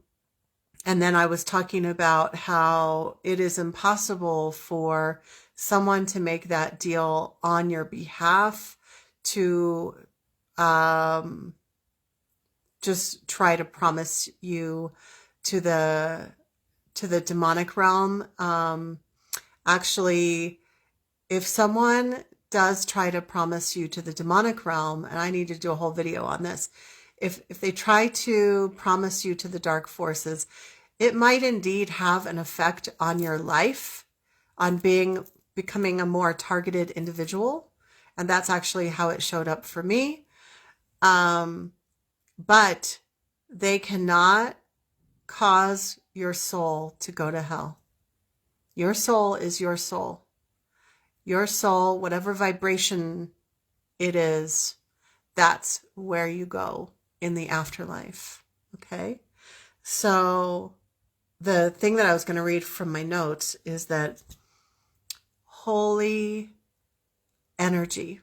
Speaker 1: then I was talking about how it is impossible for someone to make that deal on your behalf, to just try to promise you to the demonic realm. Actually, if someone does try to promise you to the demonic realm, and I need to do a whole video on this, if they try to promise you to the dark forces, it might indeed have an effect on your life, on becoming a more targeted individual. And that's actually how it showed up for me. But they cannot cause your soul to go to hell. Your soul is your soul. Your soul, whatever vibration it is, that's where you go in the afterlife. Okay? So the thing that I was going to read from my notes is that holy energy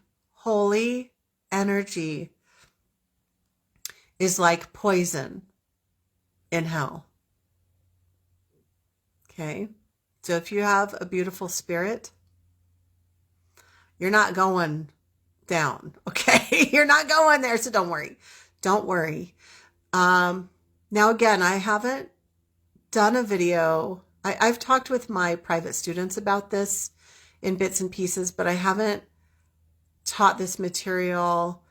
Speaker 1: is like poison in hell. Okay? So if you have a beautiful spirit, you're not going down, okay? You're not going there, so don't worry. Don't worry. Now, again, I haven't done a video. I've talked with my private students about this in bits and pieces, but I haven't taught this material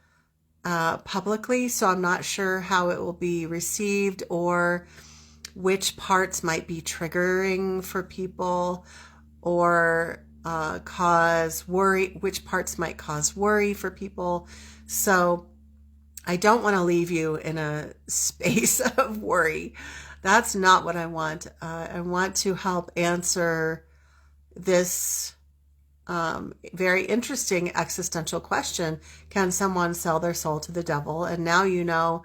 Speaker 1: publicly, so I'm not sure how it will be received or which parts might be triggering for people or cause worry, which parts might cause worry for people. So I don't want to leave you in a space of worry. That's not what I want. I want to help answer this very interesting existential question. Can someone sell their soul to the devil? And now you know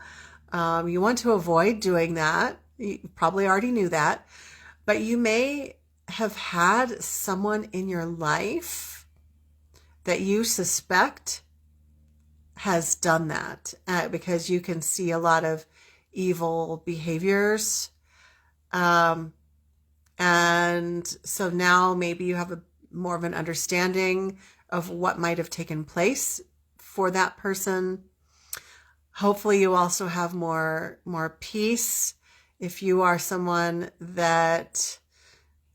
Speaker 1: you want to avoid doing that. You probably already knew that. But you may have had someone in your life that you suspect has done that because you can see a lot of evil behaviors. And so now maybe you have more of an understanding of what might have taken place for that person. Hopefully you also have more peace if you are someone that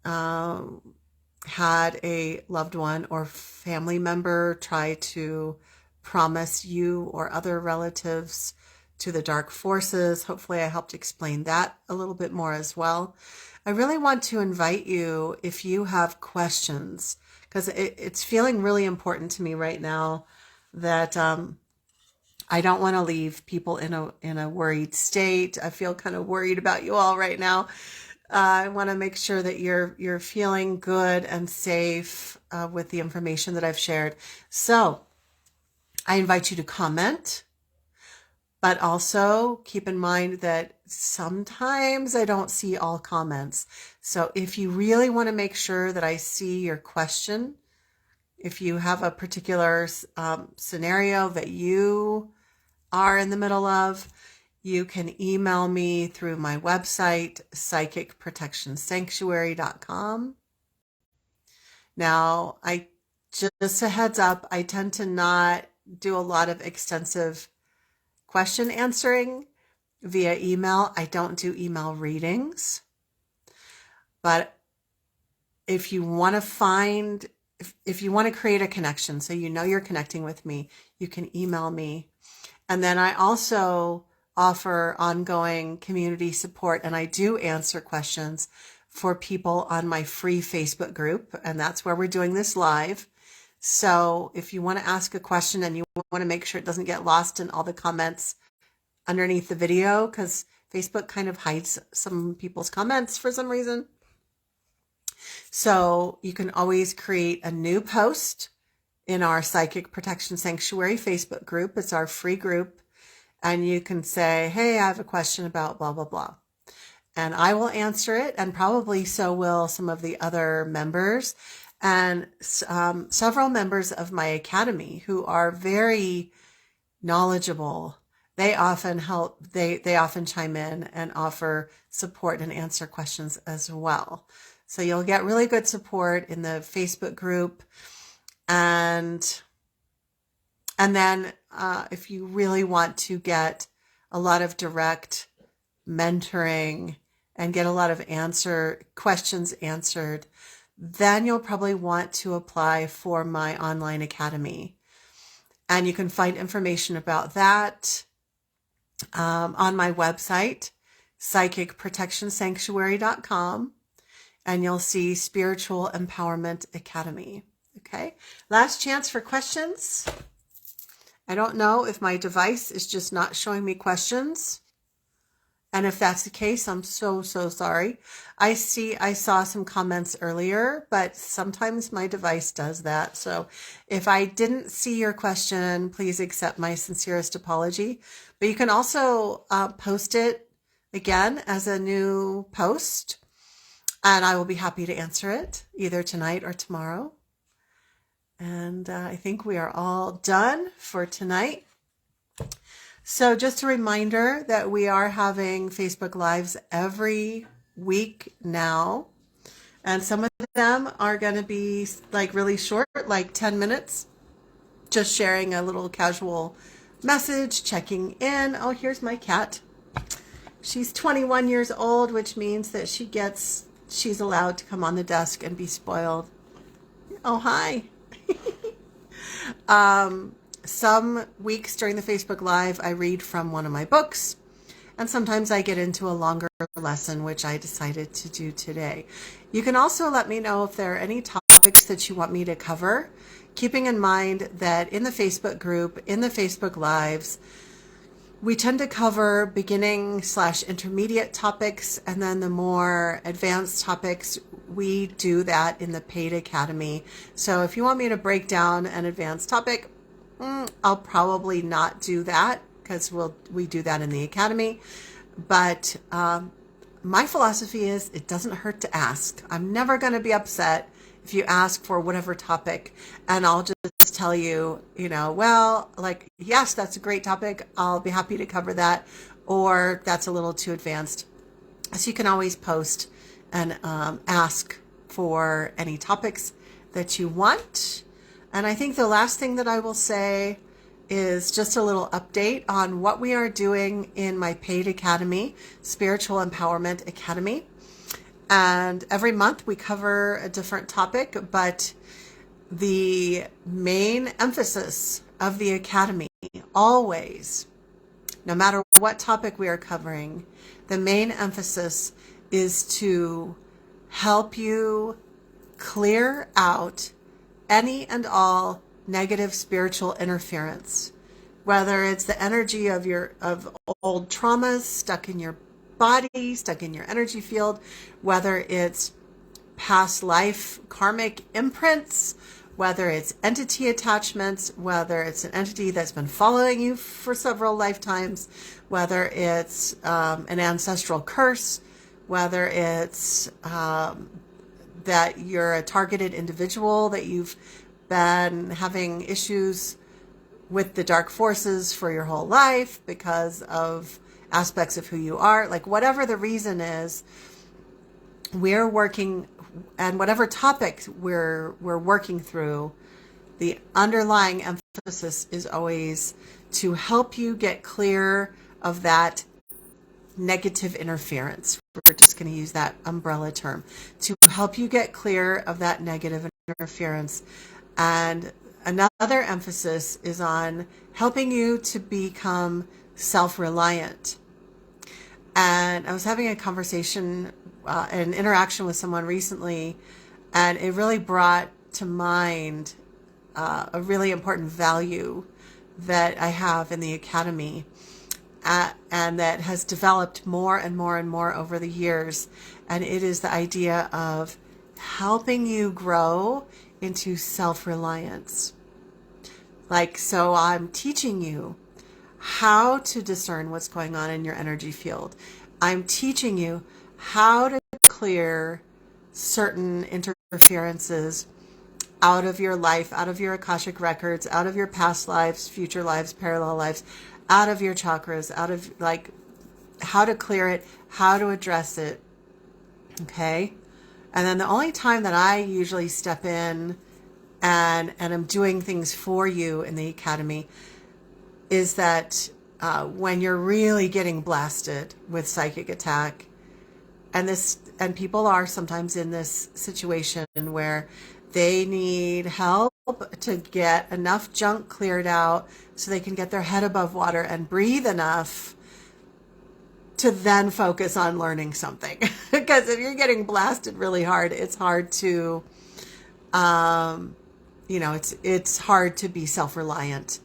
Speaker 1: had a loved one or family member try to promise you or other relatives to the dark forces. Hopefully I helped explain that a little bit more as well. I really want to invite you, if you have questions, because it's feeling really important to me right now that I don't want to leave people in a worried state. I feel kind of worried about you all right now. I want to make sure that you're feeling good and safe with the information that I've shared. So I invite you to comment, but also keep in mind that sometimes I don't see all comments. So if you really want to make sure that I see your question, if you have a particular scenario that you are in the middle of, you can email me through my website, psychicprotectionsanctuary.com. Now, just a heads up, I tend to not do a lot of extensive question answering via email. I don't do email readings. But if you want to if you want to create a connection, so you know you're connecting with me, you can email me. And then I also offer ongoing community support, and I do answer questions for people on my free Facebook group, and that's where we're doing this live. So if you want to ask a question and you want to make sure it doesn't get lost in all the comments underneath the video, because Facebook kind of hides some people's comments for some reason. So you can always create a new post in our Psychic Protection Sanctuary Facebook group. It's our free group. And you can say, hey, I have a question about blah, blah, blah. And I will answer it, and probably so will some of the other members. And several members of my academy who are very knowledgeable, they often help, they often chime in and offer support and answer questions as well. So you'll get really good support in the Facebook group. And then if you really want to get a lot of direct mentoring and get a lot of questions answered, then you'll probably want to apply for my online academy. And you can find information about that on my website, psychicprotectionsanctuary.com, and you'll see Spiritual Empowerment Academy. Okay, last chance for questions. I don't know if my device is just not showing me questions. And if that's the case, I'm so sorry. I saw some comments earlier, but sometimes my device does that. So if I didn't see your question, please accept my sincerest apology. But you can also post it again as a new post, and I will be happy to answer it either tonight or tomorrow. And I think we are all done for tonight. So just a reminder that we are having Facebook Lives every week now. And some of them are going to be like really short, like 10 minutes. Just sharing a little casual message, checking in. Oh, here's my cat. She's 21 years old, which means that she's allowed to come on the desk and be spoiled. Oh, hi. Some weeks during the Facebook Live, I read from one of my books, and sometimes I get into a longer lesson, which I decided to do today. You can also let me know if there are any topics that you want me to cover, keeping in mind that in the Facebook group, in the Facebook Lives, We tend to cover beginning/intermediate topics, and then the more advanced topics, we do that in the paid academy. So if you want me to break down an advanced topic, I'll probably not do that, because we do that in the academy. But my philosophy is it doesn't hurt to ask. I'm never going to be upset if you ask for whatever topic, and I'll just tell you, well, like, yes, that's a great topic. I'll be happy to cover that, or that's a little too advanced. So you can always post and ask for any topics that you want. And I think the last thing that I will say is just a little update on what we are doing in my paid academy, Spiritual Empowerment Academy. And every month we cover a different topic, but the main emphasis of the academy, always, no matter what topic we are covering, the main emphasis is to help you clear out any and all negative spiritual interference, whether it's the energy of old traumas stuck in your body, stuck in your energy field, whether it's past life karmic imprints, whether it's entity attachments, whether it's an entity that's been following you for several lifetimes, whether it's an ancestral curse, whether it's that you're a targeted individual, that you've been having issues with the dark forces for your whole life because of aspects of who you are. Like, whatever the reason is, we're working, and whatever topic we're working through, the underlying emphasis is always to help you get clear of that negative interference. We're just going to use that umbrella term to help you get clear of that negative interference. And another emphasis is on helping you to become self-reliant. And I was having a conversation, an interaction with someone recently, and it really brought to mind a really important value that I have in the academy, and that has developed more and more and more over the years. And it is the idea of helping you grow into self-reliance. Like, so I'm teaching you how to discern what's going on in your energy field. I'm teaching you how to clear certain interferences out of your life, out of your Akashic records, out of your past lives, future lives, parallel lives, out of your chakras, out of, like, how to clear it, how to address it. Okay? And then the only time that I usually step in and I'm doing things for you in the academy is that when you're really getting blasted with psychic attack, and people are sometimes in this situation where they need help to get enough junk cleared out so they can get their head above water and breathe enough to then focus on learning something. Because if you're getting blasted really hard, it's hard to, it's hard to be self-reliant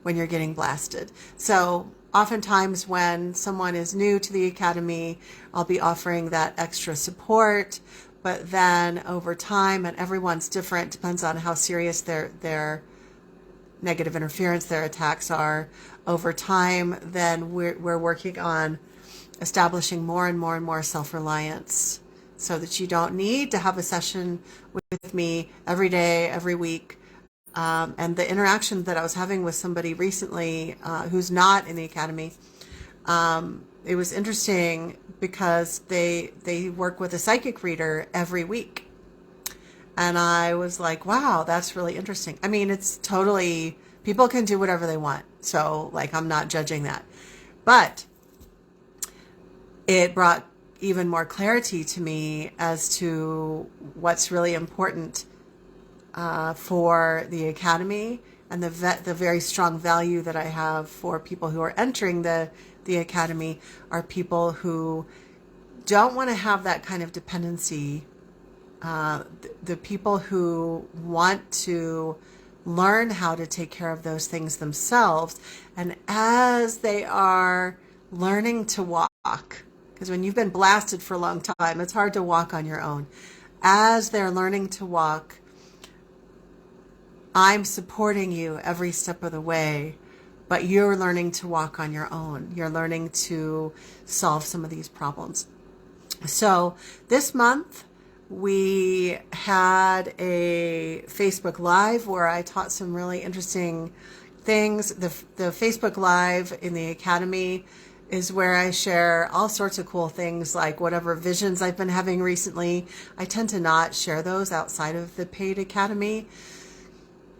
Speaker 1: when you're getting blasted. So oftentimes when someone is new to the academy, I'll be offering that extra support. But then over time, and everyone's different, depends on how serious their negative interference, their attacks are. Over time, then we're working on establishing more and more and more self-reliance, so that you don't need to have a session with me every day, every week. And the interaction that I was having with somebody recently who's not in the academy, it was interesting because they work with a psychic reader every week. And I was like, wow, that's really interesting. I mean, it's totally, people can do whatever they want. So, like, I'm not judging that. But it brought even more clarity to me as to what's really important for the academy, and the very strong value that I have for people who are entering the academy are people who don't want to have that kind of dependency. The people who want to learn how to take care of those things themselves. And as they are learning to walk, because when you've been blasted for a long time, it's hard to walk on your own. As they're learning to walk, I'm supporting you every step of the way, but you're learning to walk on your own. You're learning to solve some of these problems. So this month, we had a Facebook Live where I taught some really interesting things. The Facebook Live in the Academy is where I share all sorts of cool things, like whatever visions I've been having recently. I tend to not share those outside of the paid Academy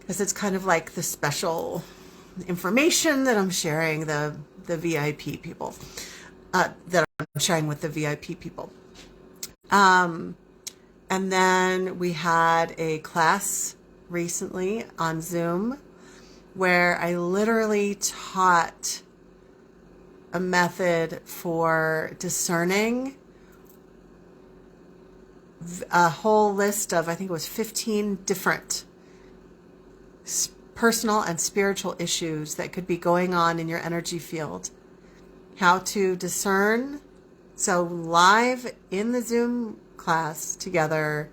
Speaker 1: because it's kind of like the special information that I'm sharing the VIP people, that I'm sharing with the VIP people. And then we had a class recently on Zoom where I literally taught a method for discerning a whole list of, I think it was 15 different personal and spiritual issues that could be going on in your energy field. How to discern. So live in the Zoom class together,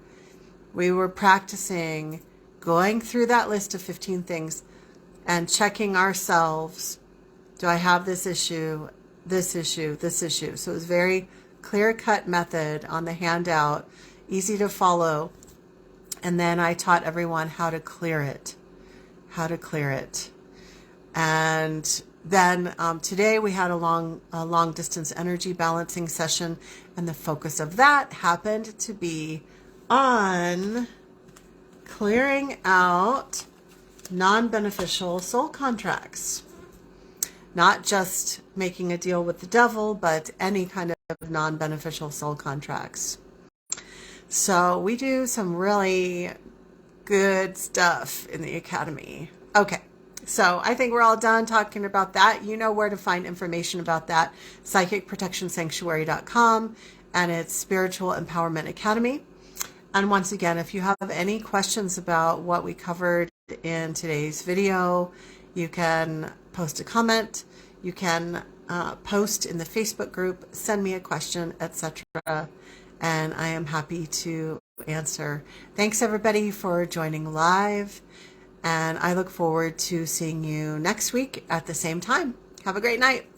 Speaker 1: we were practicing going through that list of 15 things and checking ourselves. Do I have this issue, this issue, this issue? So it was a very clear-cut method on the handout, easy to follow. And then I taught everyone how to clear it. And then today we had a long distance energy balancing session, and the focus of that happened to be on clearing out non-beneficial soul contracts. Not just making a deal with the devil, but any kind of non-beneficial soul contracts. So we do some really good stuff in the Academy. Okay. So I think we're all done talking about that. You know where to find information about that. psychicprotectionsanctuary.com, and it's Spiritual Empowerment Academy. And once again, if you have any questions about what we covered in today's video, you can post a comment. You can post in the Facebook group, send me a question, etc. And I am happy to answer. Thanks everybody for joining live. And I look forward to seeing you next week at the same time. Have a great night.